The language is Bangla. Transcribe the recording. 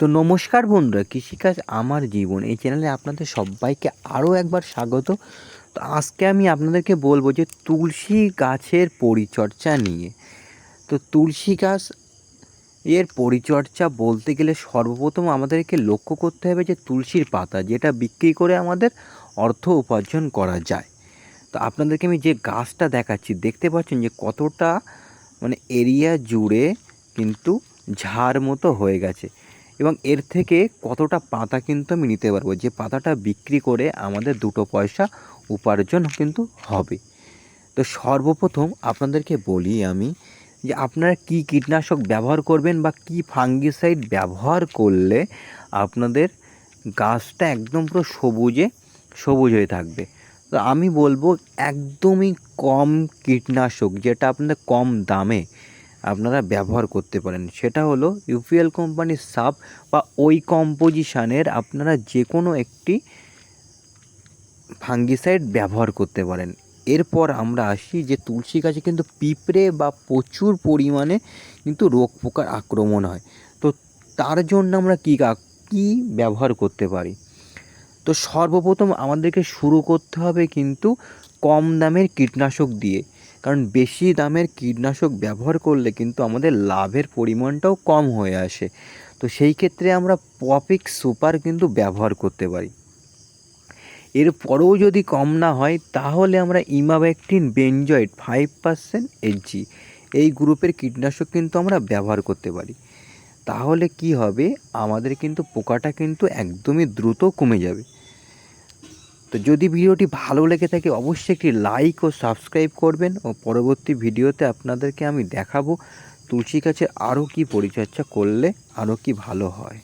তো নমস্কার বন্ধুরা, কৃষিকাজ আমার জীবন এই চ্যানেলে আপনাদের সবাইকে আরও একবার স্বাগত। তো আজকে আমি আপনাদেরকে বলবো যে তুলসী গাছের পরিচর্যা নিয়ে। তো তুলসী গাছ এর পরিচর্যা বলতে গেলে সর্বপ্রথম আমাদেরকে লক্ষ্য করতে হবে যে তুলসীর পাতা যেটা বিক্রি করে আমাদের অর্থ উপার্জন করা যায়। তো আপনাদেরকে আমি যে গাছটা দেখাচ্ছি, দেখতে পাচ্ছেন যে কতটা এরিয়া জুড়ে কিন্তু ঝাড় মতো হয়ে গেছে, এবং এর থেকে কতটা পাতা কিন্তু আমি নিতে পারবো, যে পাতাটা বিক্রি করে আমাদের দুটো পয়সা উপার্জন কিন্তু হবে। তো সর্বপ্রথম আপনাদেরকে বলি আমি যে আপনারা কী কীটনাশক ব্যবহার করবেন বা কী ফাঙ্গিসাইড ব্যবহার করলে আপনাদের গাছটা একদম পুরো সবুজ হয়ে থাকবে। তো আমি বলবো একদমই কম কীটনাশক, যেটা আপনাদের কম দামে আপনারা ব্যবহার করতে পারেন, সেটা হলো ইউপিএল কোম্পানির সাব বা ওই কম্পোজিশানের আপনারা যে কোনো একটি ফাঙ্গিসাইড ব্যবহার করতে পারেন। এরপর আমরা আসি যে তুলসী গাছে কিন্তু পিঁপড়ে বা প্রচুর পরিমাণে কিন্তু রোগ পোকার আক্রমণ হয়। তো তার জন্য আমরা কী ব্যবহার করতে পারি? তো সর্বপ্রথম আমাদেরকে শুরু করতে হবে কিন্তু কম দামের কীটনাশক দিয়ে, কারণ বেশি দামের কীটনাশক ব্যবহার করলে কিন্তু আমাদের লাভের পরিমাণটাও কম হয়ে আসে। তো সেই ক্ষেত্রে আমরা পপিক সুপার কিন্তু ব্যবহার করতে পারি। এরপরেও যদি কম না হয় তাহলে আমরা ইমাভেক্টিন বেনজয়েড 5% এসজি এই গ্রুপের কীটনাশক কিন্তু আমরা ব্যবহার করতে পারি। তাহলে কি হবে, আমাদের কিন্তু পোকাটা কিন্তু একদমই দ্রুত কমে যাবে। তো যদি ভিডিওটি ভালো লেগে থাকে অবশ্যই একটি লাইক ও সাবস্ক্রাইব করবেন, ও পরবর্তী ভিডিওতে আপনাদেরকে আমি দেখাবো তুলসী গাছের আরও কী পরিচর্যা করলে আরও কি ভালো হয়।